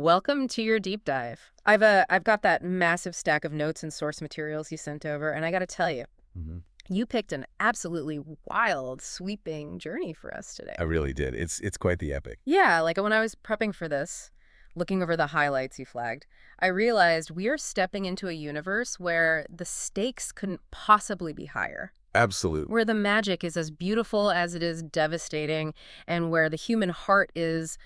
Welcome to your deep dive. I've got that massive stack of notes and source materials you sent over, and I got to tell you, hmm you picked an absolutely wild, sweeping journey for us today. I really did. It's quite the epic. Yeah, like when I was prepping for this, looking over the highlights you flagged, I realized we are stepping into a universe where the stakes couldn't possibly be higher, Absolute. where the magic is as beautiful as it is devastating, and where the human heart is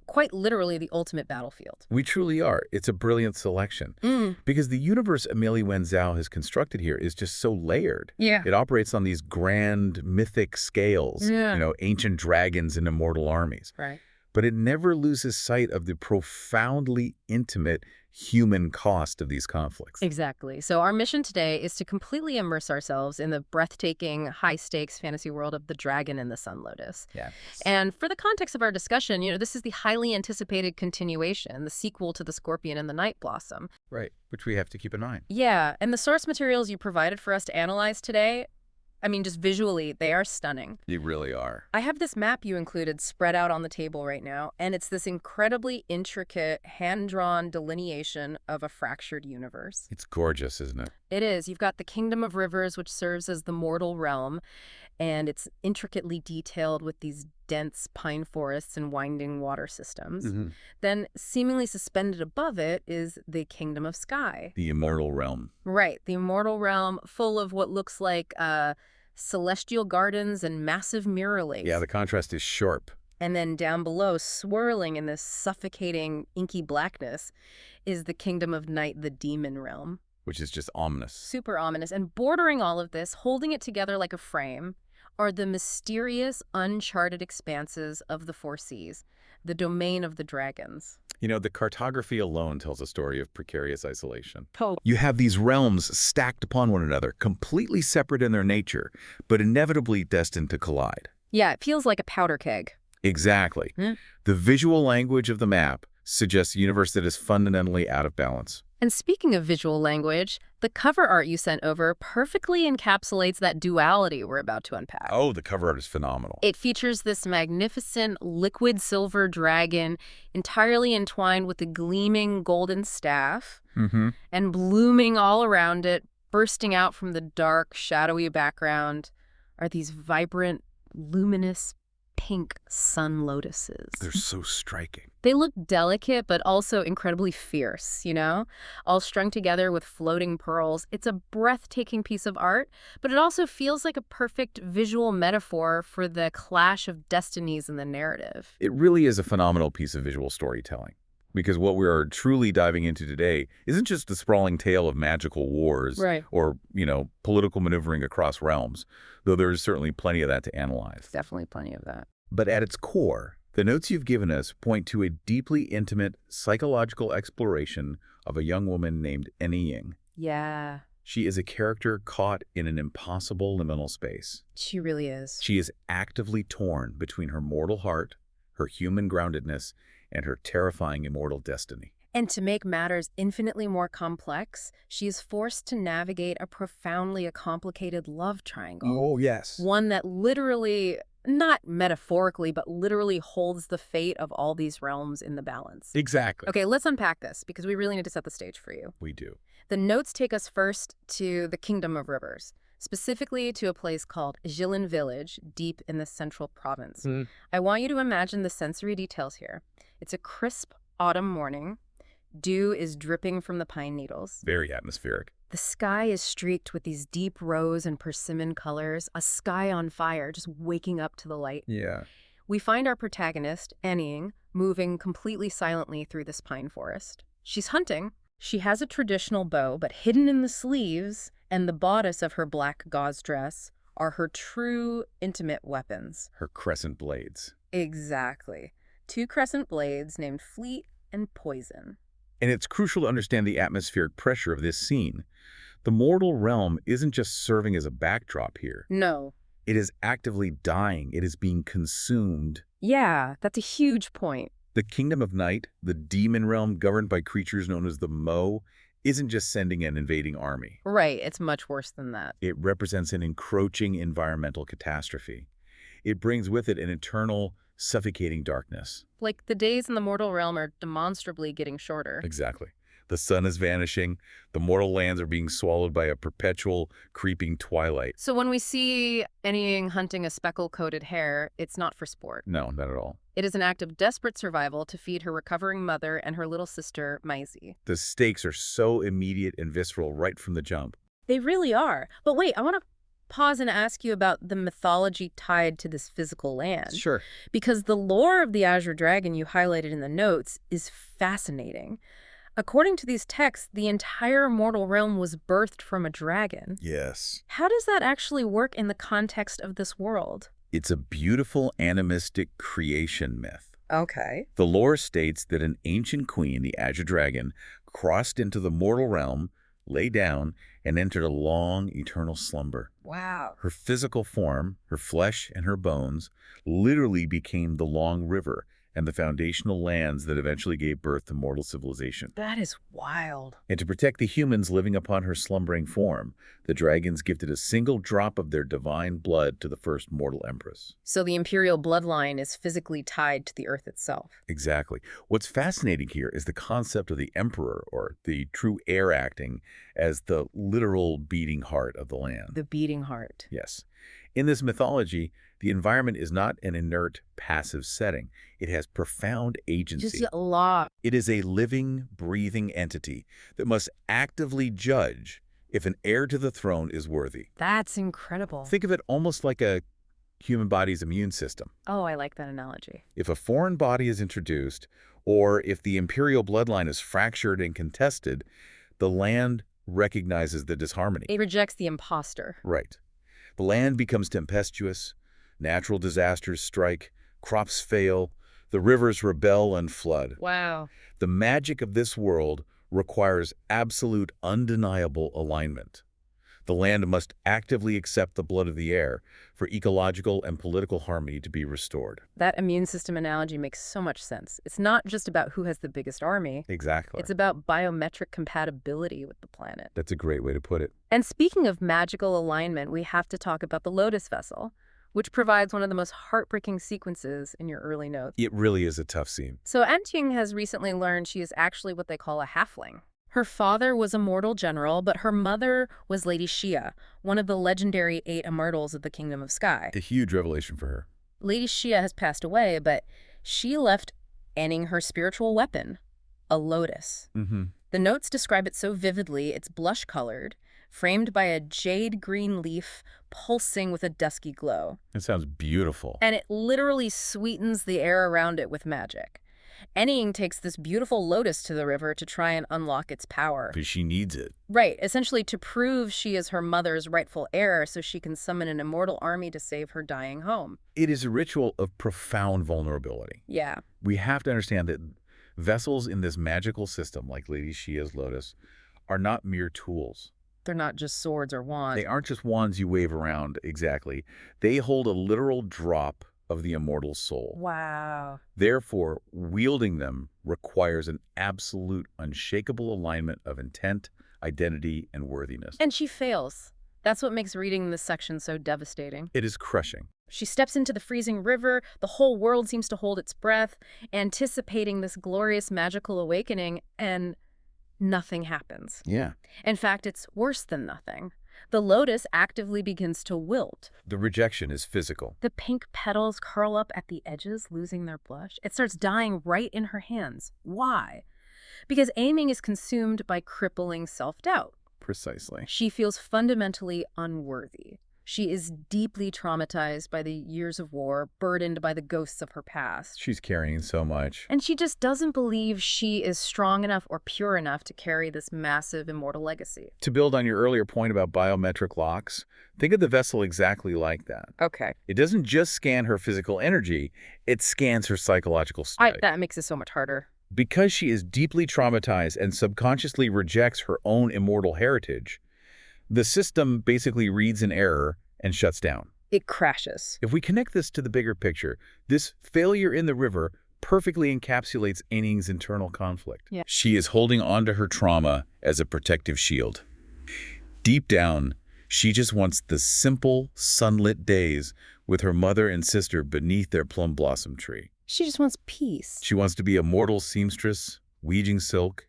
quite literally the ultimate battlefield. We truly are. It's a brilliant selection. Mm. Because the universe Amélie Wen Zhao has constructed here is just so layered. Yeah. It operates on these grand mythic scales, Yeah. ancient dragons and immortal armies. Right. But it never loses sight of the profoundly intimate human cost of these conflicts. Exactly. So our mission today is to completely immerse ourselves in the breathtaking, high-stakes fantasy world of the dragon and the Sun Lotus. Yeah. And for the context of our discussion, this is the highly anticipated continuation, the sequel to The Scorpion and the Night Blossom. Right, which we have to keep in mind. Yeah, and the source materials you provided for us to analyze today, I mean, just visually, they are stunning. They really are. I have this map you included spread out on the table right now, and it's this incredibly intricate, hand-drawn delineation of a fractured universe. It's gorgeous, isn't it? It is. You've got the Kingdom of Rivers, which serves as the mortal realm, and it's intricately detailed with these dense pine forests and winding water systems. Then, seemingly suspended above it, is the Kingdom of Sky. The immortal realm. Right, the immortal realm, full of what looks like celestial gardens and massive mirror lakes. Yeah, the contrast is sharp. And then down below, swirling in this suffocating, inky blackness, is the Kingdom of Night, the demon realm. Which is just ominous. Super ominous. And bordering all of this, holding it together like a frame, are the mysterious, uncharted expanses of the Four Seas, the domain of the dragons. The cartography alone tells a story of precarious isolation. Oh. You have these realms stacked upon one another, completely separate in their nature, but inevitably destined to collide. Yeah, it feels like a powder keg. Exactly. The visual language of the map suggests a universe that is fundamentally out of balance. And speaking of visual language, the cover art you sent over perfectly encapsulates that duality we're about to unpack. Oh, the cover art is phenomenal. It features this magnificent liquid silver dragon entirely entwined with a gleaming golden staff, and blooming all around it, bursting out from the dark, shadowy background, are these vibrant, luminous pink sun lotuses. They're so striking. They look delicate, but also incredibly fierce, all strung together with floating pearls. It's a breathtaking piece of art, but it also feels like a perfect visual metaphor for the clash of destinies in the narrative. It really is a phenomenal piece of visual storytelling. Because what we are truly diving into today isn't just the sprawling tale of magical wars Right. or, political maneuvering across realms, though there's certainly plenty of that to analyze. Definitely plenty of that. But at its core, the notes you've given us point to a deeply intimate psychological exploration of a young woman named Àn'yīng. Yeah, She is a character caught in an impossible liminal space. she really is. She is actively torn between her mortal heart, her human groundedness, and her terrifying immortal destiny. And to make matters infinitely more complex, she is forced to navigate a profoundly complicated love triangle. Oh, yes. One that literally, not metaphorically, but literally holds the fate of all these realms in the balance. Exactly. Okay, let's unpack this because we really need to set the stage for you. We do. The notes take us first to the Kingdom of Rivers, specifically to a place called Yù'chén Village, deep in the central province. I want you to imagine the sensory details here. It's a crisp autumn morning. Dew is dripping from the pine needles. Very atmospheric. The sky is streaked with these deep rose and persimmon colors, a sky on fire, just waking up to the light. Yeah. We find our protagonist, Àn'yīng, moving completely silently through this pine forest. She's hunting. She has a traditional bow, but hidden in the sleeves and the bodice of her black gauze dress are her true intimate weapons. Her crescent blades. Exactly. 2 crescent blades named Fleet and Poison. And it's crucial to understand the atmospheric pressure of this scene. The mortal realm isn't just serving as a backdrop here. No. It is actively dying. It is being consumed. Yeah, that's a huge point. The Kingdom of Night, the demon realm governed by creatures known as the Mo, isn't just sending an invading army. Right, it's much worse than that. It represents an encroaching environmental catastrophe. It brings with it an eternal, suffocating darkness. Like the days in the mortal realm are demonstrably getting shorter. Exactly. The sun is vanishing. The mortal lands are being swallowed by a perpetual, creeping twilight. So when we see Àn'yīng hunting a speckle-coated hare, it's not for sport. No, not at all. It is an act of desperate survival to feed her recovering mother and her little sister, Maisie. The stakes are so immediate and visceral right from the jump. They really are. But wait, I want to pause and ask you about the mythology tied to this physical land. Sure. Because the lore of the Azure Dragon you highlighted in the notes is fascinating. According to these texts, the entire mortal realm was birthed from a dragon. Yes. How does that actually work in the context of this world? It's a beautiful animistic creation myth. Okay. The lore states that an ancient queen, the Azure Dragon, crossed into the mortal realm, lay down, and entered a long, eternal slumber. Wow. Her physical form, her flesh and her bones, literally became the long river and the foundational lands that eventually gave birth to mortal civilization. That is wild. And to protect the humans living upon her slumbering form, the dragons gifted a single drop of their divine blood to the first mortal empress. So the imperial bloodline is physically tied to the earth itself. Exactly. What's fascinating here is the concept of the emperor, or the true heir, acting as the literal beating heart of the land. The beating heart. Yes. In this mythology, the environment is not an inert, passive setting. It has profound agency. Just a lot. It is a living, breathing entity that must actively judge if an heir to the throne is worthy. That's incredible. Think of it almost like a human body's immune system. Oh, I like that analogy. If a foreign body is introduced, or if the imperial bloodline is fractured and contested, the land recognizes the disharmony. It rejects the imposter. Right. The land becomes tempestuous, natural disasters strike, crops fail, the rivers rebel and flood. Wow. The magic of this world requires absolute, undeniable alignment. The land must actively accept the blood of the heir for ecological and political harmony to be restored. That immune system analogy makes so much sense. It's not just about who has the biggest army. Exactly. It's about biometric compatibility with the planet. That's a great way to put it. And speaking of magical alignment, we have to talk about the Lotus Vessel, which provides one of the most heartbreaking sequences in your early notes. It really is a tough scene. So Àn'yīng has recently learned she is actually what they call a halfling. Her father was a mortal general, but her mother was Lady Xia, one of the legendary 8 immortals of the Kingdom of Sky. A huge revelation for her. Lady Xia has passed away, but she left Àn'yīng her spiritual weapon, a lotus. The notes describe it so vividly, it's blush-colored, framed by a jade green leaf pulsing with a dusky glow. It sounds beautiful. And it literally sweetens the air around it with magic. Àn'yīng takes this beautiful lotus to the river to try and unlock its power. Because she needs it. Right, essentially to prove she is her mother's rightful heir so she can summon an immortal army to save her dying home. It is a ritual of profound vulnerability. Yeah. We have to understand that vessels in this magical system, like Lady Xia's lotus, are not mere tools. They're not just swords or wands. They aren't just wands you wave around, exactly. They hold a literal drop of the immortal soul. Wow. Therefore, wielding them requires an absolute, unshakable alignment of intent, identity, and worthiness. And she fails. That's what makes reading this section so devastating. It is crushing. She steps into the freezing river, the whole world seems to hold its breath, anticipating this glorious magical awakening, and nothing happens. Yeah. In fact, it's worse than nothing. The lotus actively begins to wilt. The rejection is physical. The pink petals curl up at the edges, losing their blush. It starts dying right in her hands. Why? Because Àn'yīng is consumed by crippling self-doubt. Precisely. She feels fundamentally unworthy. She is deeply traumatized by the years of war, burdened by the ghosts of her past. She's carrying so much. And she just doesn't believe she is strong enough or pure enough to carry this massive immortal legacy. To build on your earlier point about biometric locks, think of the vessel exactly like that. Okay. It doesn't just scan her physical energy, it scans her psychological state. That makes it so much harder. Because she is deeply traumatized and subconsciously rejects her own immortal heritage, the system basically reads an error and shuts down. It crashes. If we connect this to the bigger picture, this failure in the river perfectly encapsulates Àn'yīng's internal conflict. Yeah. She is holding on to her trauma as a protective shield. Deep down, she just wants the simple, sunlit days with her mother and sister beneath their plum blossom tree. She just wants peace. She wants to be a mortal seamstress, weaving silk.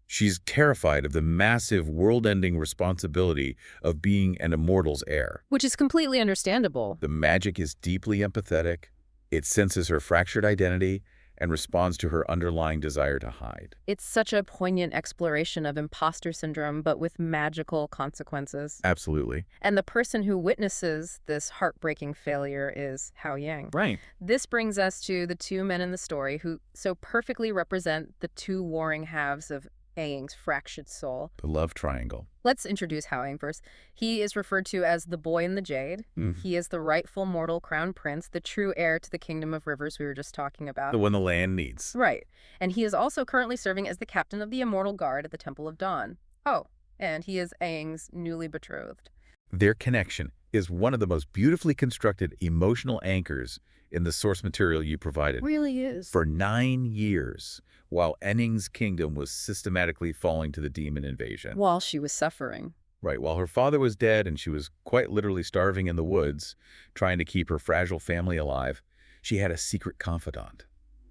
She's terrified of the massive world-ending responsibility of being an immortal's heir. Which is completely understandable. The magic is deeply empathetic. It senses her fractured identity and responds to her underlying desire to hide. It's such a poignant exploration of imposter syndrome, but with magical consequences. Absolutely. And the person who witnesses this heartbreaking failure is Hào'yáng. Right. This brings us to the two men in the story who so perfectly represent the two warring halves of Àn'yīng's fractured soul. The love triangle. Let's introduce Hào'yáng first. He is referred to as the boy in the jade. He is the rightful mortal crown prince, the true heir to the kingdom of rivers we were just talking about. The one the land needs. Right. And he is also currently serving as the captain of the immortal guard at the Temple of Dawn. Oh, and he is Àn'yīng's newly betrothed. Their connection is one of the most beautifully constructed emotional anchors in the source material you provided. Really is. For 9 years, while Àn'yīng's kingdom was systematically falling to the demon invasion. While she was suffering. Right, while her father was dead and she was quite literally starving in the woods, trying to keep her fragile family alive, she had a secret confidant.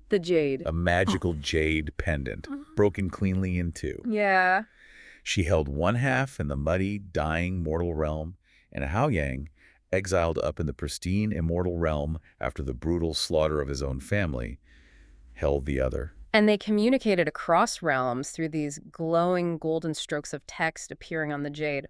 The jade. A magical jade pendant, broken cleanly in two. Yeah. She held one half in the muddy, dying mortal realm, and Hào'yáng, exiled up in the pristine immortal realm after the brutal slaughter of his own family, held the other. And they communicated across realms through these glowing golden strokes of text appearing on the jade.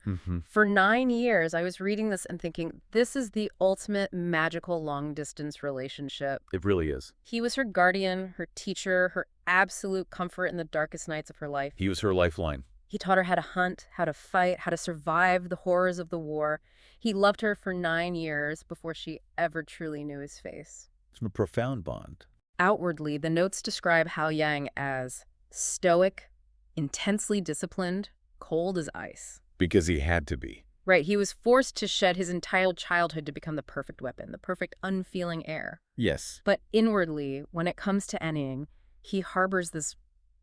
For 9 years, I was reading this and thinking, this is the ultimate magical long-distance relationship. It really is. He was her guardian, her teacher, her absolute comfort in the darkest nights of her life. He was her lifeline. He taught her how to hunt, how to fight, how to survive the horrors of the war. He loved her for 9 years before she ever truly knew his face. It's a profound bond. Outwardly, the notes describe Hào'yáng as stoic, intensely disciplined, cold as ice. Because he had to be. Right, he was forced to shed his entire childhood to become the perfect weapon, the perfect unfeeling heir. Yes. But inwardly, when it comes to Àn'yīng, he harbors this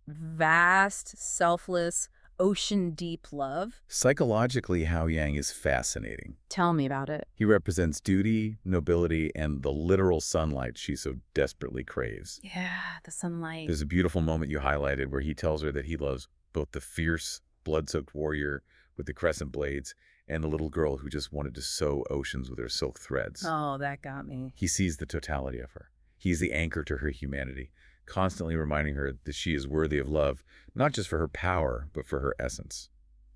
vast, selfless, ocean-deep love. Psychologically, Hào'yáng is fascinating. Tell me about it. He represents duty, nobility, and the literal sunlight she so desperately craves. Yeah, the sunlight. There's a beautiful moment you highlighted where he tells her that he loves both the fierce, blood-soaked warrior with the crescent blades and the little girl who just wanted to sew oceans with her silk threads. Oh, that got me. He sees the totality of her. He's the anchor to her humanity, constantly reminding her that she is worthy of love, not just for her power, but for her essence.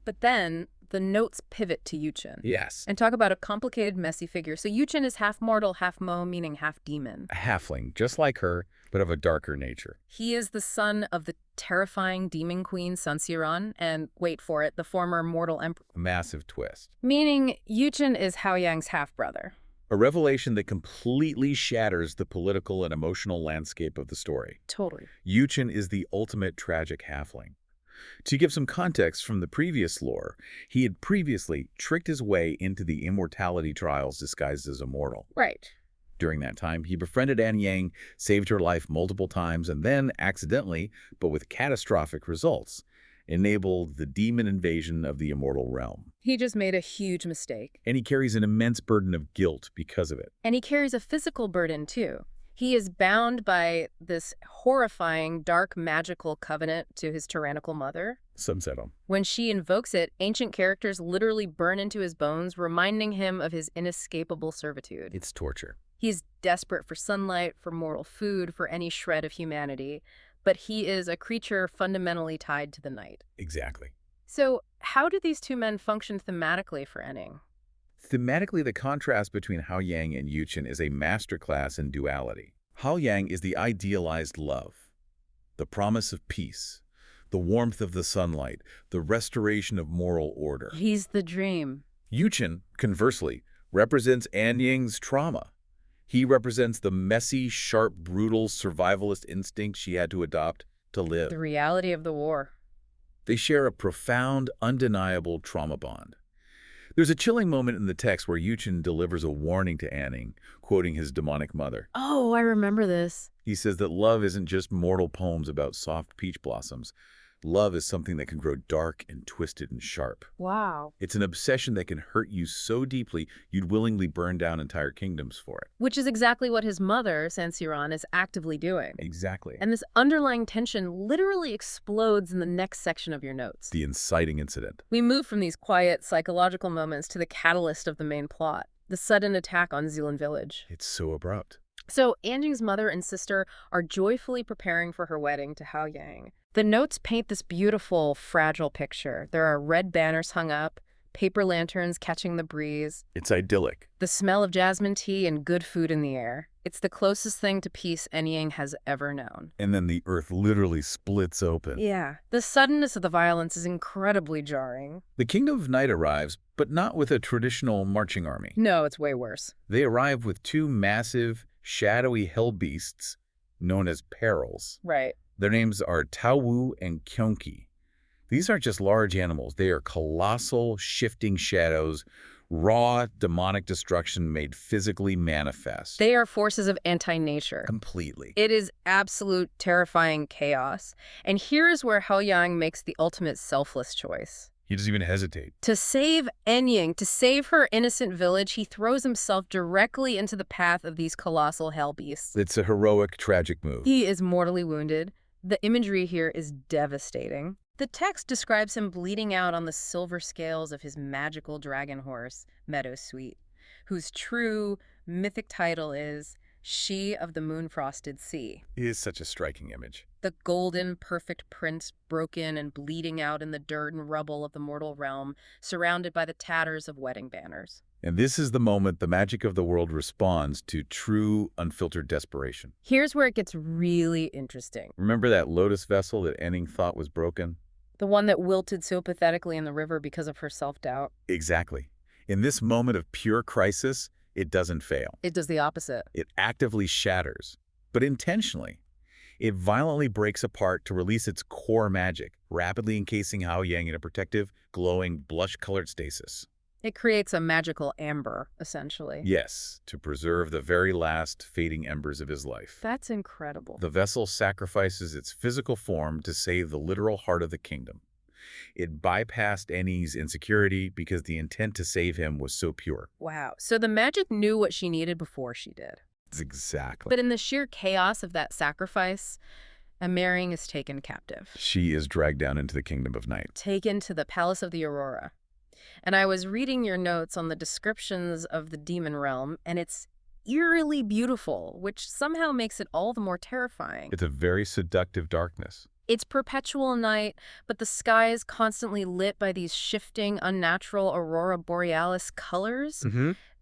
But then the notes pivot to Yù'chén. Yes. And talk about a complicated, messy figure. So Yù'chén is half mortal, half Mo, meaning half demon. A halfling, just like her, but of a darker nature. He is the son of the terrifying demon queen Sun and, wait for it, the former mortal emperor. A massive twist. Meaning Yù'chén is Hào'yáng's half-brother. A revelation that completely shatters the political and emotional landscape of the story. Totally. Yù'chén is the ultimate tragic halfling. To give some context from the previous lore, he had previously tricked his way into the immortality trials disguised as immortal. Right. During that time, he befriended Àn'yīng, saved her life multiple times, and then, accidentally, but with catastrophic results, enabled the demon invasion of the immortal realm. He just made a huge mistake. And he carries an immense burden of guilt because of it. And he carries a physical burden, too. He is bound by this horrifying, dark, magical covenant to his tyrannical mother. Some said him. When she invokes it, ancient characters literally burn into his bones, reminding him of his inescapable servitude. It's torture. He's desperate for sunlight, for mortal food, for any shred of humanity. But he is a creature fundamentally tied to the night. Exactly. So how do these two men function thematically for Àn'yīng? Thematically, the contrast between Hào'yáng and Yù'chén is a masterclass in duality. Hào'yáng is the idealized love, the promise of peace, the warmth of the sunlight, the restoration of moral order. He's the dream. Yù'chén, conversely, represents Àn'yīng's trauma. He represents the messy, sharp, brutal, survivalist instinct she had to adopt to live. The reality of the war. They share a profound, undeniable trauma bond. There's a chilling moment in the text where Yù'chén delivers a warning to Àn'yīng, quoting his demonic mother. Oh, I remember this. He says that love isn't just mortal poems about soft peach blossoms, Love is something that can grow dark and twisted and sharp. Wow. It's an obsession that can hurt you so deeply you'd willingly burn down entire kingdoms for it. Which is exactly what his mother, Sansirán, is actively doing. Exactly. And this underlying tension literally explodes in the next section of your notes. The inciting incident. We move from these quiet psychological moments to the catalyst of the main plot, the sudden attack on Zealand village. It's so abrupt. So Àn'yīng's mother and sister are joyfully preparing for her wedding to Hào'yáng. The notes paint this beautiful, fragile picture. There are red banners hung up, paper lanterns catching the breeze. It's idyllic. The smell of jasmine tea and good food in the air. It's the closest thing to peace Àn'yīng has ever known. And then the earth literally splits open. Yeah. The suddenness of the violence is incredibly jarring. The Kingdom of Night arrives, but not with a traditional marching army. No, it's way worse. They arrive with two massive, shadowy hell beasts known as perils. Right. Their names are Taowu and Kyonki. These aren't just large animals. They are colossal, shifting shadows, raw, demonic destruction made physically manifest. They are forces of anti-nature. Completely. It is absolute, terrifying chaos. And here is where Hào'yáng makes the ultimate selfless choice. He doesn't even hesitate. To save Àn'yīng, to save her innocent village, he throws himself directly into the path of these colossal hell beasts. It's a heroic, tragic move. He is mortally wounded. The imagery here is devastating. The text describes him bleeding out on the silver scales of his magical dragon horse, Meadowsweet, whose true mythic title is She of the Moon-Frosted Sea. It is such a striking image. The golden, perfect prince broken and bleeding out in the dirt and rubble of the mortal realm, surrounded by the tatters of wedding banners. And this is the moment the magic of the world responds to true, unfiltered desperation. Here's where it gets really interesting. Remember that lotus vessel that Àn'yīng thought was broken? The one that wilted so pathetically in the river because of her self-doubt. Exactly. In this moment of pure crisis, it doesn't fail. It does the opposite. It actively shatters, but intentionally. It violently breaks apart to release its core magic, rapidly encasing Hào'yáng in a protective, glowing, blush-colored stasis. It creates a magical amber, essentially. Yes, to preserve the very last fading embers of his life. That's incredible. The vessel sacrifices its physical form to save the literal heart of the kingdom. It bypassed Àn'yīng's insecurity because the intent to save him was so pure. Wow. So the magic knew what she needed before she did. Exactly. But in the sheer chaos of that sacrifice, Amélie is taken captive. She is dragged down into the Kingdom of Night. Taken to the Palace of the Aurora. And I was reading your notes on the descriptions of the demon realm, and it's eerily beautiful, which somehow makes it all the more terrifying. It's a very seductive darkness. It's perpetual night, but the sky is constantly lit by these shifting, unnatural aurora borealis colors.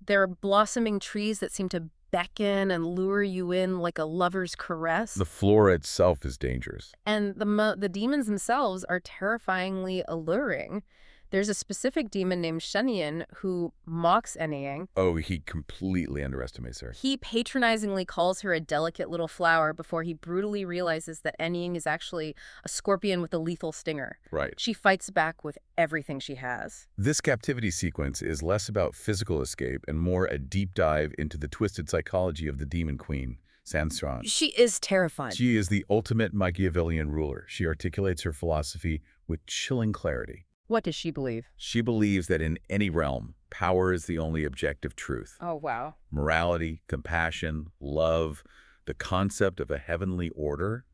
There are blossoming trees that seem to beckon and lure you in like a lover's caress. The flora itself is dangerous. And the demons themselves are terrifyingly alluring. There's a specific demon named Shenyan who mocks Àn'yīng. Oh, he completely underestimates her. He patronizingly calls her a delicate little flower before he brutally realizes that Àn'yīng is actually a scorpion with a lethal stinger. Right. She fights back with everything she has. This captivity sequence is less about physical escape and more a deep dive into the twisted psychology of the demon queen, Sansirán. She is terrifying. She is the ultimate Machiavellian ruler. She articulates her philosophy with chilling clarity. What does she believe? She believes that in any realm, power is the only objective truth. Oh, wow. Morality, compassion, love, the concept of a heavenly order,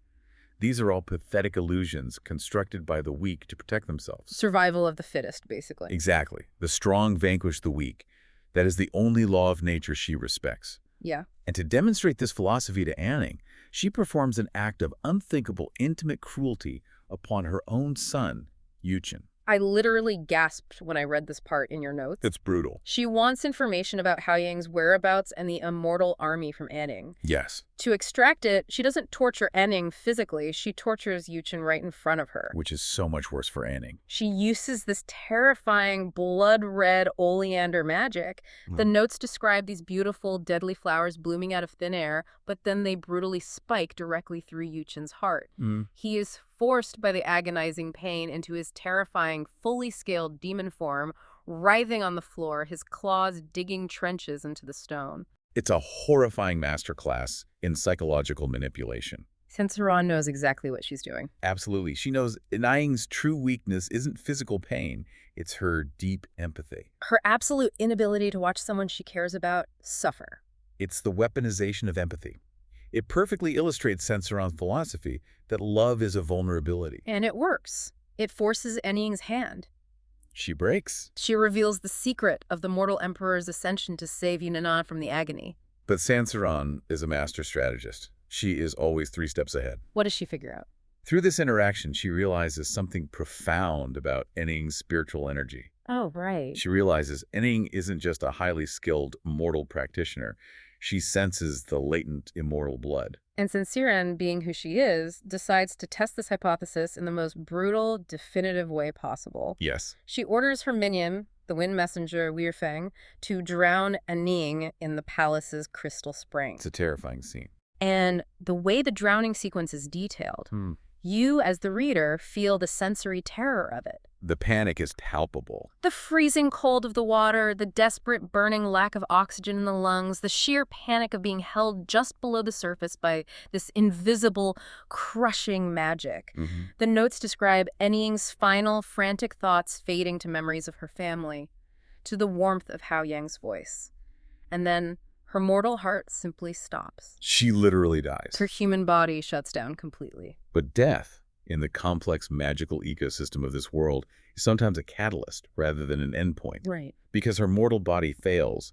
these are all pathetic illusions constructed by the weak to protect themselves. Survival of the fittest, basically. Exactly. The strong vanquish the weak. That is the only law of nature she respects. Yeah. And to demonstrate this philosophy to Àn'yīng, she performs an act of unthinkable, intimate cruelty upon her own son, Yù'chén. I literally gasped when I read this part in your notes. It's brutal. She wants information about Hào'yáng's whereabouts and the immortal army from Àn'yīng. Yes. To extract it, she doesn't torture Àn'yīng physically, she tortures Yù'chén right in front of her. Which is so much worse for Àn'yīng. She uses this terrifying blood-red oleander magic. The notes describe these beautiful, deadly flowers blooming out of thin air, but then they brutally spike directly through Yù'chén's heart. He is forced by the agonizing pain into his terrifying, fully scaled demon form, writhing on the floor, his claws digging trenches into the stone. It's a horrifying masterclass in psychological manipulation. Sansaran knows exactly what she's doing. Absolutely. She knows Àn'yīng's true weakness isn't physical pain, it's her deep empathy. Her absolute inability to watch someone she cares about suffer. It's the weaponization of empathy. It perfectly illustrates Sansaran's philosophy that love is a vulnerability. And it works. It forces Àn'yīng's hand. She breaks. She reveals the secret of the mortal emperor's ascension to save Yù'chén from the agony. But Sansaran is a master strategist. She is always 3 steps ahead. What does she figure out? Through this interaction, she realizes something profound about Àn'yīng's spiritual energy. Oh, right. She realizes Àn'yīng isn't just a highly skilled mortal practitioner. She senses the latent immortal blood. And Sansaran, being who she is, decides to test this hypothesis in the most brutal, definitive way possible. Yes. She orders her minion, the wind messenger Weirfeng, to drown Àn'yīng in the palace's crystal spring. It's a terrifying scene. And the way the drowning sequence is detailed, you, as the reader, feel the sensory terror of it. The panic is palpable. The freezing cold of the water, the desperate burning lack of oxygen in the lungs, the sheer panic of being held just below the surface by this invisible, crushing magic. The notes describe Àn'yīng's final, frantic thoughts fading to memories of her family, to the warmth of Hào'yáng's voice. And then her mortal heart simply stops. She literally dies. Her human body shuts down completely. But death, in the complex magical ecosystem of this world, is sometimes a catalyst rather than an endpoint. Right. Because her mortal body fails,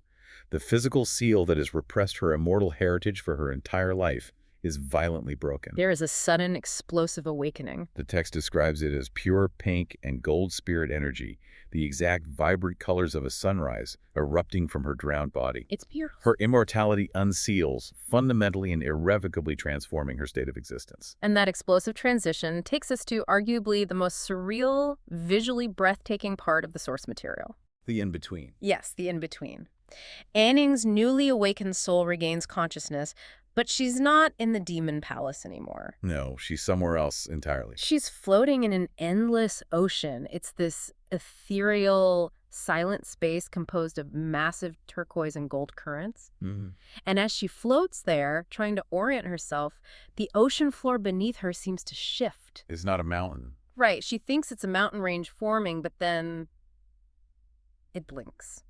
the physical seal that has repressed her immortal heritage for her entire life is violently broken. There is a sudden, explosive awakening. The text describes it as pure pink and gold spirit energy, the exact vibrant colors of a sunrise erupting from her drowned body. It's beautiful. Her immortality unseals, fundamentally and irrevocably transforming her state of existence. And that explosive transition takes us to arguably the most surreal, visually breathtaking part of the source material. The in-between. Yes, the in-between. Àn'yīng's newly awakened soul regains consciousness, but she's not in the demon palace anymore. No, she's somewhere else entirely. She's floating in an endless ocean. It's this ethereal, silent space composed of massive turquoise and gold currents. And as she floats there, trying to orient herself, the ocean floor beneath her seems to shift. It's not a mountain. Right, she thinks it's a mountain range forming, but then it blinks.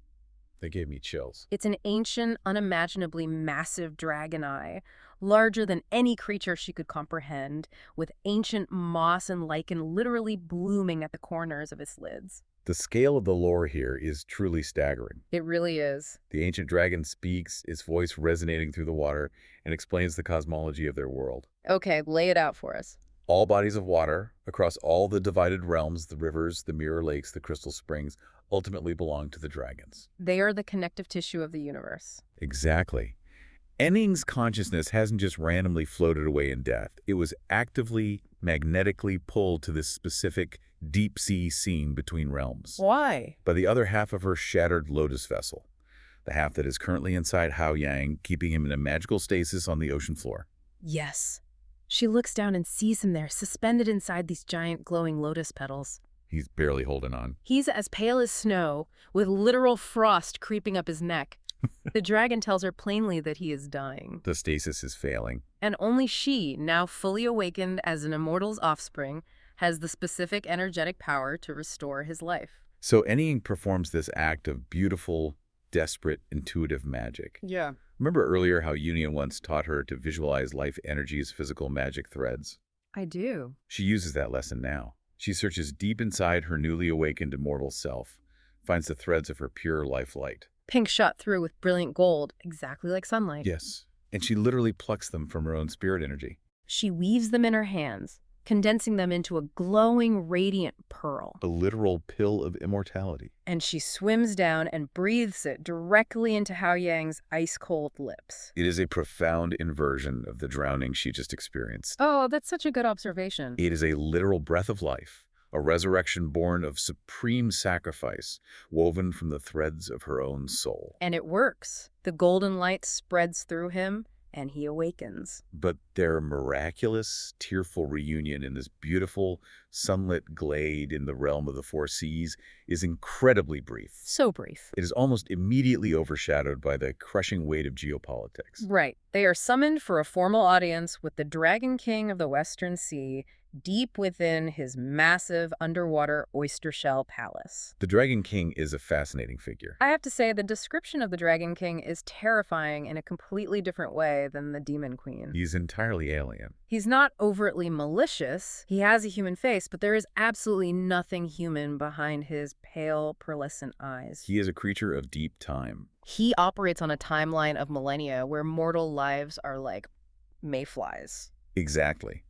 They gave me chills. It's an ancient, unimaginably massive dragon eye, larger than any creature she could comprehend, with ancient moss and lichen literally blooming at the corners of its lids. The scale of the lore here is truly staggering. It really is. The ancient dragon speaks, its voice resonating through the water, and explains the cosmology of their world. Okay, lay it out for us. All bodies of water, across all the divided realms, the rivers, the mirror lakes, the crystal springs, ultimately belong to the dragons. They are the connective tissue of the universe. Exactly. Àn'yīng's consciousness hasn't just randomly floated away in death. It was actively, magnetically pulled to this specific deep-sea scene between realms. Why? By the other half of her shattered lotus vessel, the half that is currently inside Hào'yáng, keeping him in a magical stasis on the ocean floor. Yes. She looks down and sees him there, suspended inside these giant glowing lotus petals. He's barely holding on. He's as pale as snow, with literal frost creeping up his neck. The dragon tells her plainly that he is dying. The stasis is failing. And only she, now fully awakened as an immortal's offspring, has the specific energetic power to restore his life. So Àn'yīng performs this act of beautiful, desperate, intuitive magic. Yeah. Remember earlier how Yù'chén once taught her to visualize life energy as physical magic threads? I do. She uses that lesson now. She searches deep inside her newly awakened immortal self, finds the threads of her pure life light. Pink shot through with brilliant gold, exactly like sunlight. Yes, and she literally plucks them from her own spirit energy. She weaves them in her hands, condensing them into a glowing, radiant pearl. A literal pill of immortality. And she swims down and breathes it directly into Hào'yáng's ice-cold lips. It is a profound inversion of the drowning she just experienced. Oh, that's such a good observation. It is a literal breath of life, a resurrection born of supreme sacrifice, woven from the threads of her own soul. And it works. The golden light spreads through him, and he awakens. But their miraculous, tearful reunion in this beautiful, sunlit glade in the realm of the Four Seas is incredibly brief. So brief. It is almost immediately overshadowed by the crushing weight of geopolitics. Right. They are summoned for a formal audience with the Dragon King of the Western Sea deep within his massive underwater oyster shell palace. The Dragon King is a fascinating figure. I have to say, the description of the Dragon King is terrifying in a completely different way than the Demon Queen. He's entirely alien. He's not overtly malicious. He has a human face, but there is absolutely nothing human behind his pale, pearlescent eyes. He is a creature of deep time. He operates on a timeline of millennia where mortal lives are like mayflies. Exactly.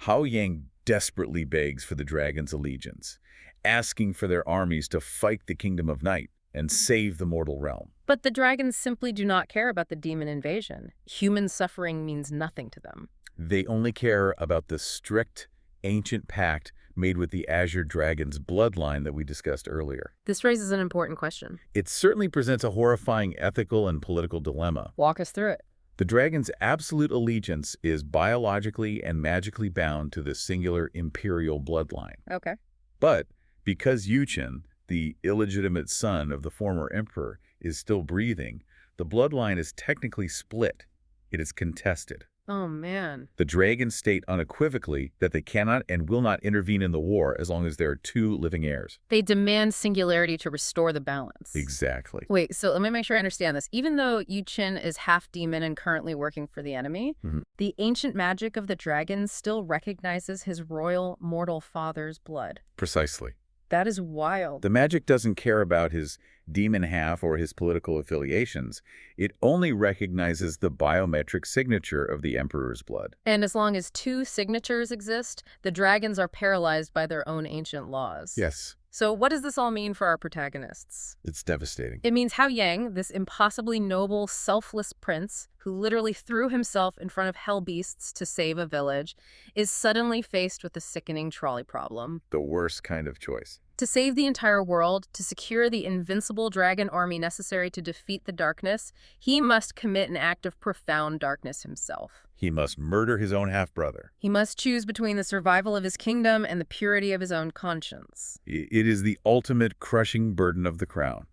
Hào'yáng desperately begs for the dragon's allegiance, asking for their armies to fight the Kingdom of Night and save the mortal realm. But the dragons simply do not care about the demon invasion. Human suffering means nothing to them. They only care about the strict, ancient pact made with the Azure Dragon's bloodline that we discussed earlier. This raises an important question. It certainly presents a horrifying ethical and political dilemma. Walk us through it. The dragon's absolute allegiance is biologically and magically bound to the singular imperial bloodline. Okay. But because Yù'chén, the illegitimate son of the former emperor, is still breathing, the bloodline is technically split. It is contested. Oh, man. The dragons state unequivocally that they cannot and will not intervene in the war as long as there are two living heirs. They demand singularity to restore the balance. Exactly. Wait, so let me make sure I understand this. Even though Yù'chén is half demon and currently working for the enemy, the ancient magic of the dragons still recognizes his royal mortal father's blood. Precisely. That is wild. The magic doesn't care about his demon half or his political affiliations. It only recognizes the biometric signature of the emperor's blood. And as long as two signatures exist, the dragons are paralyzed by their own ancient laws. Yes. So what does this all mean for our protagonists? It's devastating. It means Hào'yáng, this impossibly noble, selfless prince who literally threw himself in front of hell beasts to save a village, is suddenly faced with a sickening trolley problem. The worst kind of choice. To save the entire world, to secure the invincible dragon army necessary to defeat the darkness, he must commit an act of profound darkness himself. He must murder his own half-brother. He must choose between the survival of his kingdom and the purity of his own conscience. It is the ultimate crushing burden of the crown.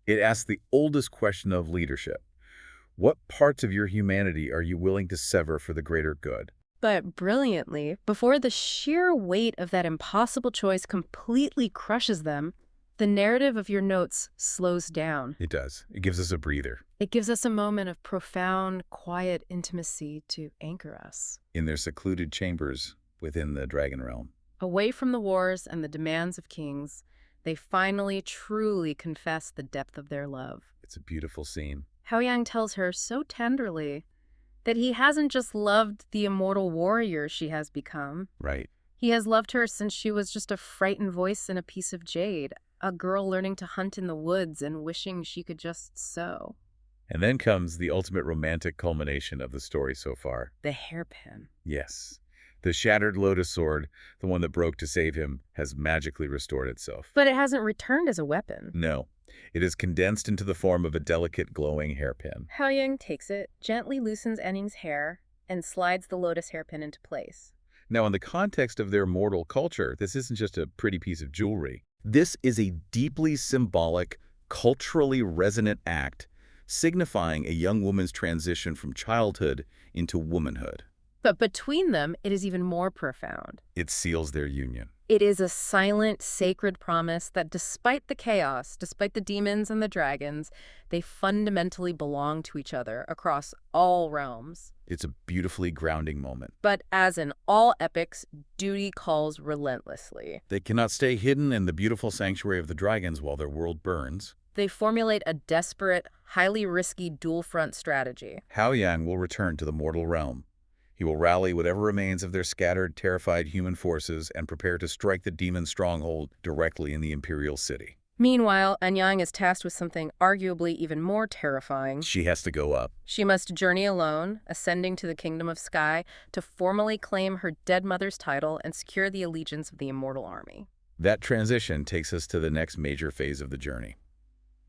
It asks the oldest question of leadership. What parts of your humanity are you willing to sever for the greater good? But brilliantly, before the sheer weight of that impossible choice completely crushes them, the narrative of your notes slows down. It does. It gives us a breather. It gives us a moment of profound, quiet intimacy to anchor us. In their secluded chambers within the dragon realm. Away from the wars and the demands of kings, they finally truly confess the depth of their love. It's a beautiful scene. Hào'yáng tells her so tenderly that he hasn't just loved the immortal warrior she has become. Right. He has loved her since she was just a frightened voice in a piece of jade, a girl learning to hunt in the woods and wishing she could just sew. And then comes the ultimate romantic culmination of the story so far. The hairpin. Yes. The shattered lotus sword, the one that broke to save him, has magically restored itself. But it hasn't returned as a weapon. No. It is condensed into the form of a delicate, glowing hairpin. Hào'yáng takes it, gently loosens Àn'yīng's hair, and slides the lotus hairpin into place. Now, in the context of their mortal culture, this isn't just a pretty piece of jewelry. This is a deeply symbolic, culturally resonant act, signifying a young woman's transition from childhood into womanhood. But between them, it is even more profound. It seals their union. It is a silent, sacred promise that despite the chaos, despite the demons and the dragons, they fundamentally belong to each other across all realms. It's a beautifully grounding moment. But as in all epics, duty calls relentlessly. They cannot stay hidden in the beautiful sanctuary of the dragons while their world burns. They formulate a desperate, highly risky dual-front strategy. Hào'yáng will return to the mortal realm. He will rally whatever remains of their scattered, terrified human forces and prepare to strike the demon stronghold directly in the imperial city. Meanwhile, Àn'yīng is tasked with something arguably even more terrifying. She has to go up. She must journey alone, ascending to the Kingdom of Sky, to formally claim her dead mother's title and secure the allegiance of the immortal army. That transition takes us to the next major phase of the journey,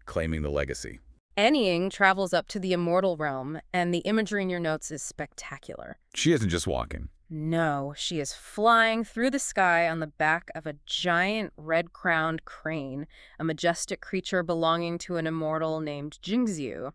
claiming the legacy. Àn'yīng travels up to the immortal realm, and the imagery in your notes is spectacular. She isn't just walking. No, she is flying through the sky on the back of a giant red-crowned crane, a majestic creature belonging to an immortal named Jingxiu.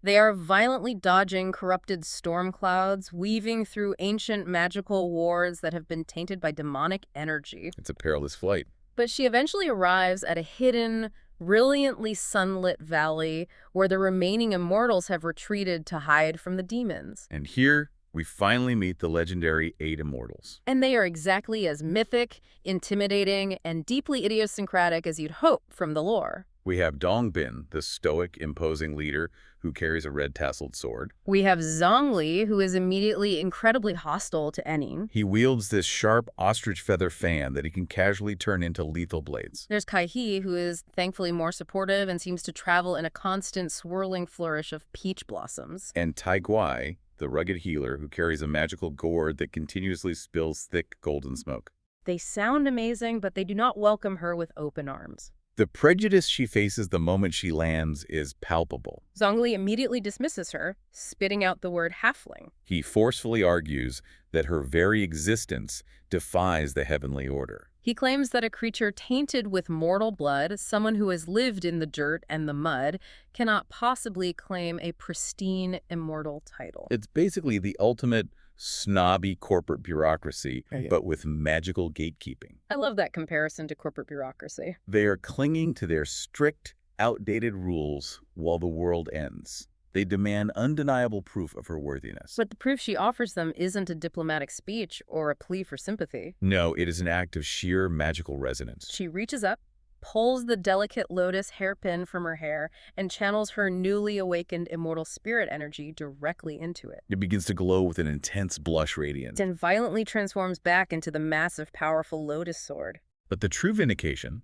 They are violently dodging corrupted storm clouds, weaving through ancient magical wards that have been tainted by demonic energy. It's a perilous flight. But she eventually arrives at a hidden, brilliantly sunlit valley where the remaining immortals have retreated to hide from the demons. And here, we finally meet the legendary 8 immortals. And they are exactly as mythic, intimidating, and deeply idiosyncratic as you'd hope from the lore. We have Dongbin, the stoic, imposing leader who carries a red-tasseled sword. We have Zhongli, who is immediately incredibly hostile to Àn'yīng. He wields this sharp ostrich feather fan that he can casually turn into lethal blades. There's Kai-he, who is thankfully more supportive and seems to travel in a constant swirling flourish of peach blossoms. And Tai Guai, the rugged healer who carries a magical gourd that continuously spills thick golden smoke. They sound amazing, but they do not welcome her with open arms. The prejudice she faces the moment she lands is palpable. Zhongli immediately dismisses her, spitting out the word halfling. He forcefully argues that her very existence defies the heavenly order. He claims that a creature tainted with mortal blood, someone who has lived in the dirt and the mud, cannot possibly claim a pristine immortal title. It's basically the ultimate snobby corporate bureaucracy, but with magical gatekeeping. I love that comparison to corporate bureaucracy. They are clinging to their strict, outdated rules while the world ends. They demand undeniable proof of her worthiness. But the proof she offers them isn't a diplomatic speech or a plea for sympathy. No, it is an act of sheer magical resonance. She reaches up, pulls the delicate lotus hairpin from her hair, and channels her newly awakened immortal spirit energy directly into it. It begins to glow with an intense blush radiance. And violently transforms back into the massive, powerful lotus sword. But the true vindication,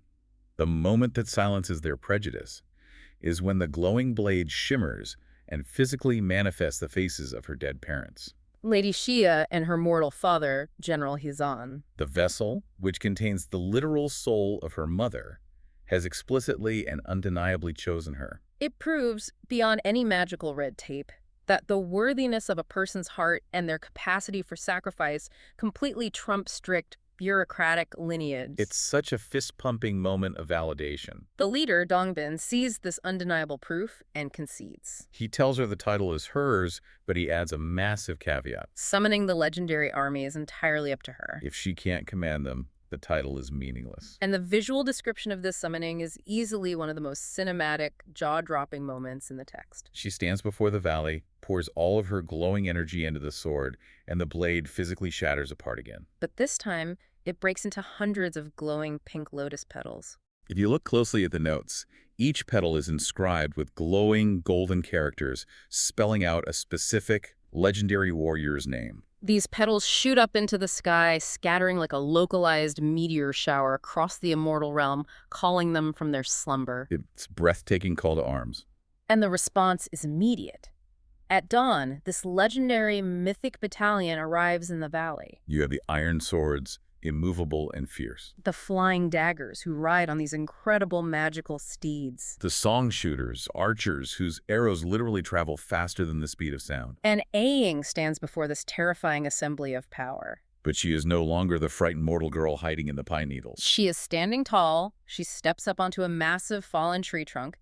the moment that silences their prejudice, is when the glowing blade shimmers and physically manifests the faces of her dead parents. Lady Xia and her mortal father, General Hezan. The vessel, which contains the literal soul of her mother, has explicitly and undeniably chosen her. It proves, beyond any magical red tape, that the worthiness of a person's heart and their capacity for sacrifice completely trump strict bureaucratic lineage. It's such a fist-pumping moment of validation. The leader, Dongbin, sees this undeniable proof and concedes. He tells her the title is hers, but he adds a massive caveat. Summoning the legendary army is entirely up to her. If she can't command them, the title is meaningless. And the visual description of this summoning is easily one of the most cinematic, jaw-dropping moments in the text. She stands before the valley, pours all of her glowing energy into the sword, and the blade physically shatters apart again. But this time, it breaks into hundreds of glowing pink lotus petals. If you look closely at the notes, each petal is inscribed with glowing golden characters spelling out a specific, legendary warrior's name. These petals shoot up into the sky, scattering like a localized meteor shower across the immortal realm, calling them from their slumber. It's a breathtaking call to arms. And the response is immediate. At dawn, this legendary mythic battalion arrives in the valley. You have the iron swords, immovable and fierce. The flying daggers who ride on these incredible magical steeds. The song shooters, archers whose arrows literally travel faster than the speed of sound. And Àn'yīng stands before this terrifying assembly of power. But she is no longer the frightened mortal girl hiding in the pine needles. She is standing tall, she steps up onto a massive fallen tree trunk,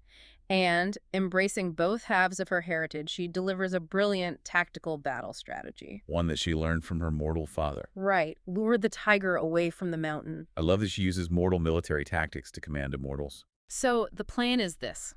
and, embracing both halves of her heritage, she delivers a brilliant tactical battle strategy. One that she learned from her mortal father. Right. Lure the tiger away from the mountain. I love that she uses mortal military tactics to command immortals. So, the plan is this.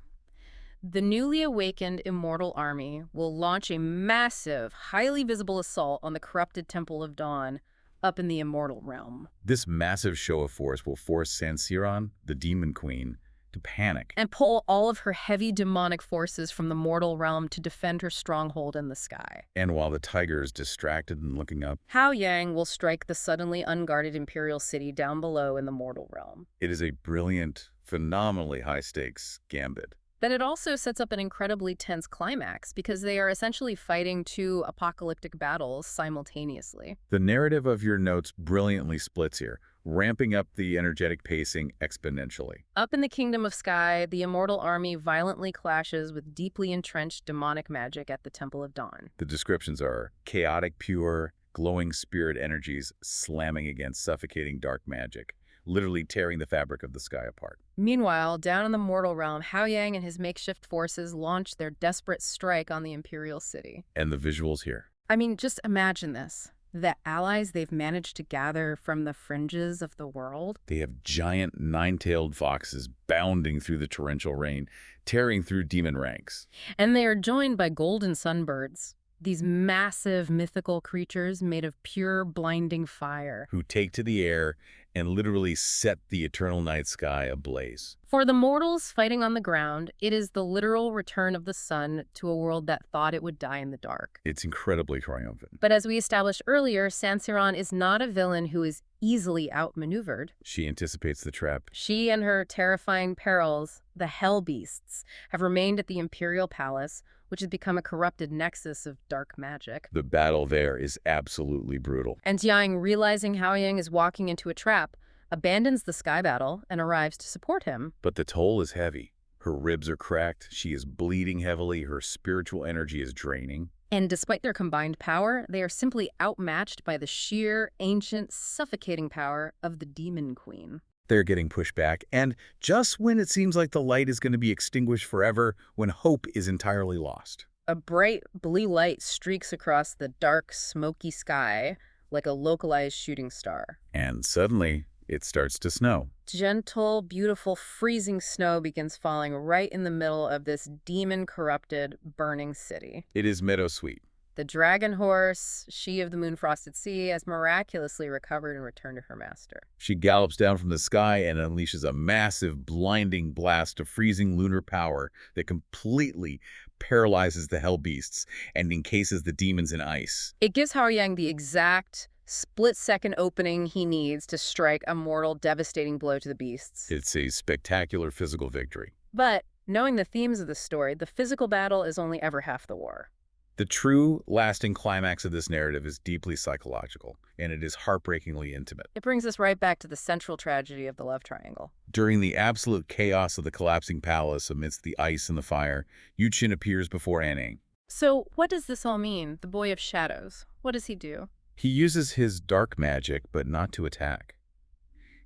The newly awakened immortal army will launch a massive, highly visible assault on the corrupted Temple of Dawn up in the immortal realm. This massive show of force will force Sanciran, the demon queen, to panic. And pull all of her heavy demonic forces from the mortal realm to defend her stronghold in the sky. And while the tiger is distracted and looking up, Hào'yáng will strike the suddenly unguarded imperial city down below in the mortal realm. it is a brilliant, phenomenally high-stakes gambit. Then it also sets up an incredibly tense climax because they are essentially fighting two apocalyptic battles simultaneously. The narrative of your notes brilliantly splits here. ramping up the energetic pacing exponentially. Up in the kingdom of sky, the immortal army violently clashes with deeply entrenched demonic magic at the Temple of Dawn. The descriptions are chaotic, pure, glowing spirit energies slamming against suffocating dark magic, literally tearing the fabric of the sky apart. Meanwhile, down in the mortal realm, Hào'yáng and his makeshift forces launch their desperate strike on the imperial city. And the visuals here. I mean, just imagine this. The allies they've managed to gather from the fringes of the world. They have giant nine-tailed foxes bounding through the torrential rain, tearing through demon ranks. And they are joined by golden sunbirds, these massive mythical creatures made of pure, blinding fire. Who take to the air and literally set the eternal night sky ablaze. For the mortals fighting on the ground, it is the literal return of the sun to a world that thought it would die in the dark. It's incredibly triumphant. But as we established earlier, Sansirhan is not a villain who is easily outmaneuvered. She anticipates the trap. She and her terrifying perils, the hell beasts, have remained at the imperial palace, which has become a corrupted nexus of dark magic. The battle there is absolutely brutal. And Àn'yīng, realizing Hào'yáng is walking into a trap, abandons the sky battle and arrives to support him. But the toll is heavy. Her ribs are cracked, she is bleeding heavily, her spiritual energy is draining. And despite their combined power, they are simply outmatched by the sheer, ancient, suffocating power of the Demon Queen. They're getting pushed back, and just when it seems like the light is going to be extinguished forever, when hope is entirely lost. A bright blue light streaks across the dark, smoky sky like a localized shooting star. And suddenly, it starts to snow. Gentle, beautiful, freezing snow begins falling right in the middle of this demon-corrupted, burning city. It is meadowsweet. The dragon horse, she of the moon-frosted sea, has miraculously recovered and returned to her master. She gallops down from the sky and unleashes a massive, blinding blast of freezing lunar power that completely paralyzes the hell beasts and encases the demons in ice. It gives Hào'yáng the exact split-second opening he needs to strike a mortal, devastating blow to the beasts. It's a spectacular physical victory. But, knowing the themes of the story, the physical battle is only ever half the war. The true, lasting climax of this narrative is deeply psychological, and it is heartbreakingly intimate. It brings us right back to the central tragedy of the love triangle. During the absolute chaos of the collapsing palace amidst the ice and the fire, Yù'chén appears before Àn'yīng. So, what does this all mean? The Boy of Shadows. What does he do? He uses his dark magic, but not to attack.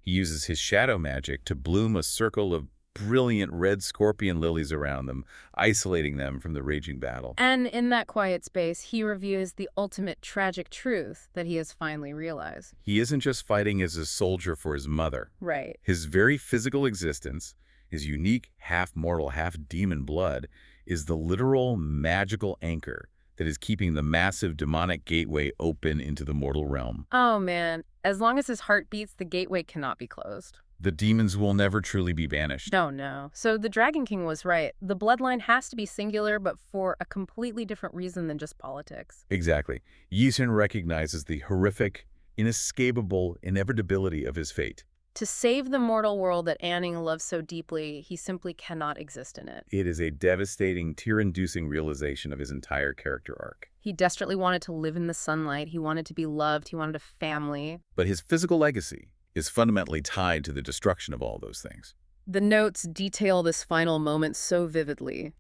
He uses his shadow magic to bloom a circle of brilliant red scorpion lilies around them, isolating them from the raging battle. And in that quiet space, he reveals the ultimate tragic truth that he has finally realized. He isn't just fighting as a soldier for his mother. Right. His very physical existence, his unique half-mortal, half-demon blood, is the literal magical anchor that is keeping the massive demonic gateway open into the mortal realm. Oh man, as long as his heart beats, the gateway cannot be closed. The demons will never truly be banished. No. So the Dragon King was right. The bloodline has to be singular, but for a completely different reason than just politics. Exactly. Yù'chén recognizes the horrific, inescapable inevitability of his fate. To save the mortal world that Àn'yīng loves so deeply, he simply cannot exist in it. It is a devastating, tear-inducing realization of his entire character arc. He desperately wanted to live in the sunlight. He wanted to be loved. He wanted a family. But his physical legacy is fundamentally tied to the destruction of all those things. The notes detail this final moment so vividly.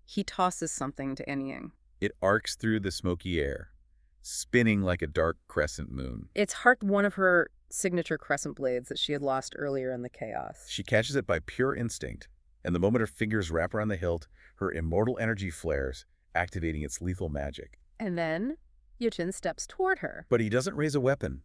He tosses something to Àn'yīng. It arcs through the smoky air, spinning like a dark crescent moon. It's one of her signature crescent blades that she had lost earlier in the chaos. She catches it by pure instinct, and the moment her fingers wrap around the hilt, her immortal energy flares, activating its lethal magic. And then Yù'chén steps toward her. But he doesn't raise a weapon.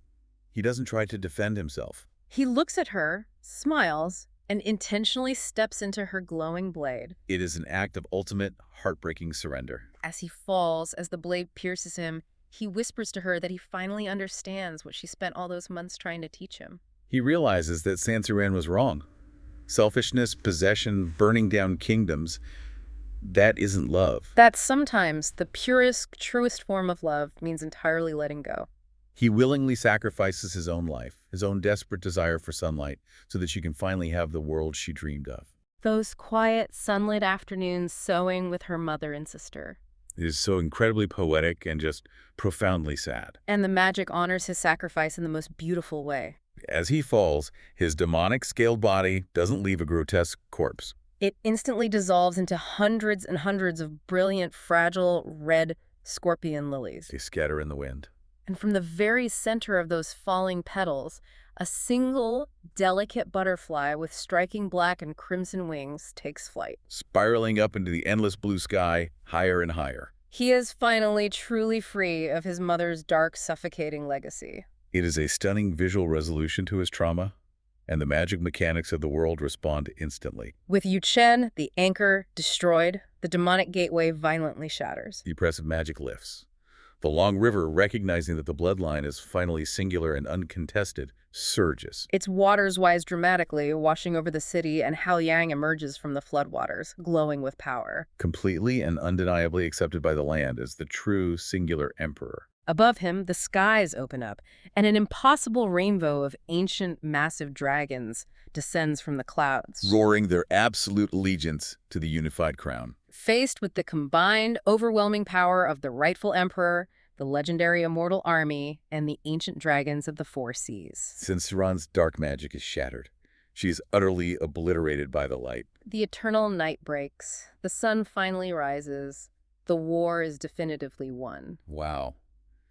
He doesn't try to defend himself. He looks at her, smiles, and intentionally steps into her glowing blade. It is an act of ultimate, heartbreaking surrender. As he falls, as the blade pierces him, he whispers to her that he finally understands what she spent all those months trying to teach him. He realizes that Sansirhan was wrong. Selfishness, possession, burning down kingdoms, that isn't love. That sometimes the purest, truest form of love means entirely letting go. He willingly sacrifices his own life, his own desperate desire for sunlight, so that she can finally have the world she dreamed of. Those quiet, sunlit afternoons sewing with her mother and sister. It is so incredibly poetic and just profoundly sad. And the magic honors his sacrifice in the most beautiful way. As he falls, his demonic scaled body doesn't leave a grotesque corpse. It instantly dissolves into hundreds and hundreds of brilliant, fragile, red scorpion lilies. They scatter in the wind. And from the very center of those falling petals, a single, delicate butterfly with striking black and crimson wings takes flight. Spiraling up into the endless blue sky, higher and higher. He is finally truly free of his mother's dark, suffocating legacy. It is a stunning visual resolution to his trauma, and the magic mechanics of the world respond instantly. With Yù'chén, the anchor, destroyed, the demonic gateway violently shatters. The oppressive magic lifts. The long river, recognizing that the bloodline is finally singular and uncontested, surges. Its waters rise dramatically, washing over the city, and Hào'yáng emerges from the floodwaters, glowing with power. Completely and undeniably accepted by the land as the true singular emperor. Above him, the skies open up, and an impossible rainbow of ancient, massive dragons descends from the clouds, Roaring their absolute allegiance to the unified crown. faced with the combined, overwhelming power of the rightful emperor, the legendary immortal army, and the ancient dragons of the four seas. Sinceran's dark magic is shattered. She is utterly obliterated by the light. The eternal night breaks. The sun finally rises. The war is definitively won. Wow.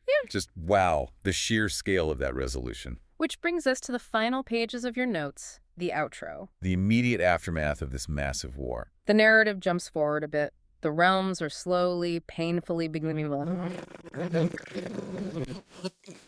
Yeah. Just wow, the sheer scale of that resolution. Which brings us to the final pages of your notes, the outro. The immediate aftermath of this massive war. The narrative jumps forward a bit. The realms are slowly, painfully beginning.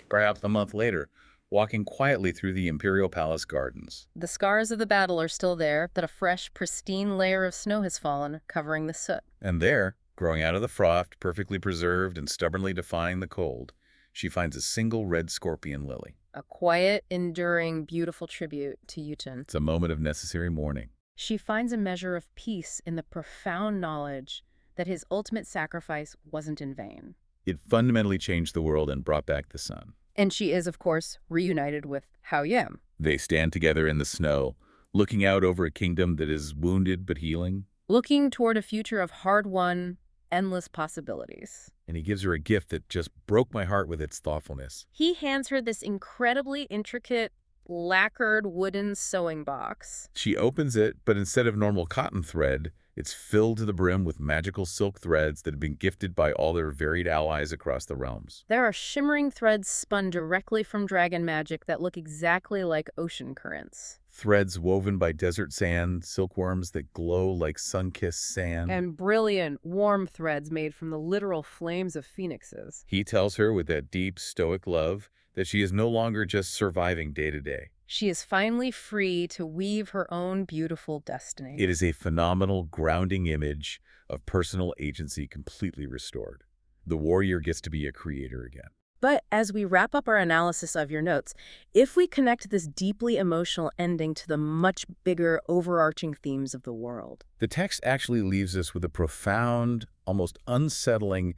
Perhaps a month later, walking quietly through the Imperial Palace gardens. The scars of the battle are still there, but a fresh, pristine layer of snow has fallen, covering the soot. And there, growing out of the frost, perfectly preserved and stubbornly defying the cold, she finds a single red scorpion lily. A quiet, enduring, beautiful tribute to Yù'chén. It's a moment of necessary mourning. She finds a measure of peace in the profound knowledge that his ultimate sacrifice wasn't in vain. It fundamentally changed the world and brought back the sun. And she is, of course, reunited with Hào'yáng. They stand together in the snow, looking out over a kingdom that is wounded but healing. Looking toward a future of hard-won, endless possibilities. And he gives her a gift that just broke my heart with its thoughtfulness. He hands her this incredibly intricate, lacquered wooden sewing box. She opens it, but instead of normal cotton thread, it's filled to the brim with magical silk threads that have been gifted by all their varied allies across the realms. There are shimmering threads spun directly from dragon magic that look exactly like ocean currents. Threads woven by desert sand, silkworms that glow like sun-kissed sand. And brilliant, warm threads made from the literal flames of phoenixes. He tells her with that deep, stoic love that she is no longer just surviving day to day. She is finally free to weave her own beautiful destiny. It is a phenomenal, grounding image of personal agency completely restored. The warrior gets to be a creator again. But as we wrap up our analysis of your notes, if we connect this deeply emotional ending to the much bigger, overarching themes of the world, the text actually leaves us with a profound, almost unsettling,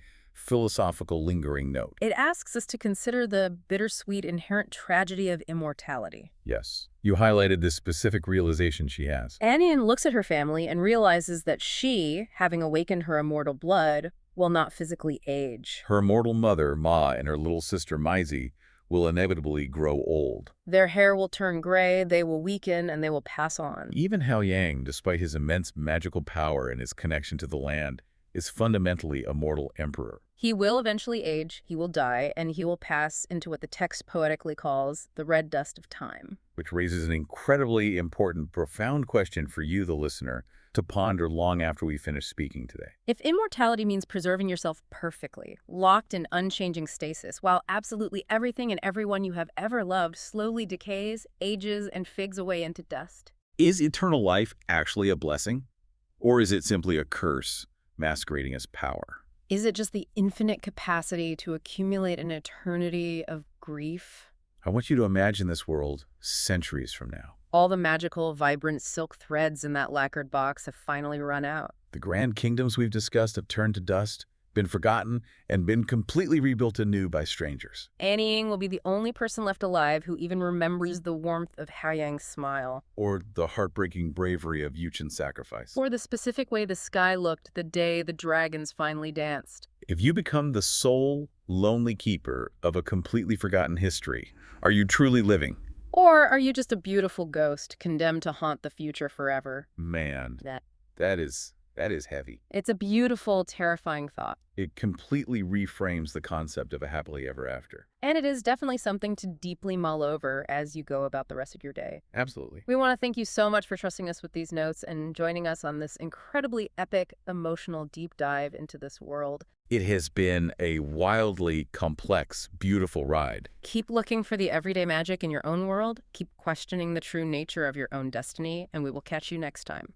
philosophical lingering note. it asks us to consider the bittersweet inherent tragedy of immortality. Yes, you highlighted this specific realization she has. Àn'yīng looks at her family and realizes that she, having awakened her immortal blood, will not physically age. Her immortal mother, Ma, and her little sister, Maisie, will inevitably grow old. Their hair will turn gray, they will weaken, and they will pass on. Even Hào'yáng, despite his immense magical power and his connection to the land, is fundamentally a mortal emperor. He will eventually age, he will die, and he will pass into what the text poetically calls the red dust of time. Which raises an incredibly important, profound question for you, the listener, to ponder long after we finish speaking today. If immortality means preserving yourself perfectly, locked in unchanging stasis, while absolutely everything and everyone you have ever loved slowly decays, ages, and figs away into dust, Is eternal life actually a blessing? Or is it simply a curse masquerading as power? is it just the infinite capacity to accumulate an eternity of grief? I want you to imagine this world centuries from now. All the magical, vibrant silk threads in that lacquered box have finally run out. The grand kingdoms we've discussed have turned to dust, been forgotten, and been completely rebuilt anew by strangers. Àn'yīng will be the only person left alive who even remembers the warmth of Hào'yáng's smile. Or the heartbreaking bravery of Yù'chén's sacrifice. Or the specific way the sky looked the day the dragons finally danced. If you become the sole, lonely keeper of a completely forgotten history, are you truly living? Or are you just a beautiful ghost condemned to haunt the future forever? Man, That that is heavy. It's a beautiful, terrifying thought. It completely reframes the concept of a happily ever after. And it is definitely something to deeply mull over as you go about the rest of your day. Absolutely. We want to thank you so much for trusting us with these notes and joining us on this incredibly epic, emotional deep dive into this world. It has been a wildly complex, beautiful ride. Keep looking for the everyday magic in your own world, keep questioning the true nature of your own destiny, and we will catch you next time.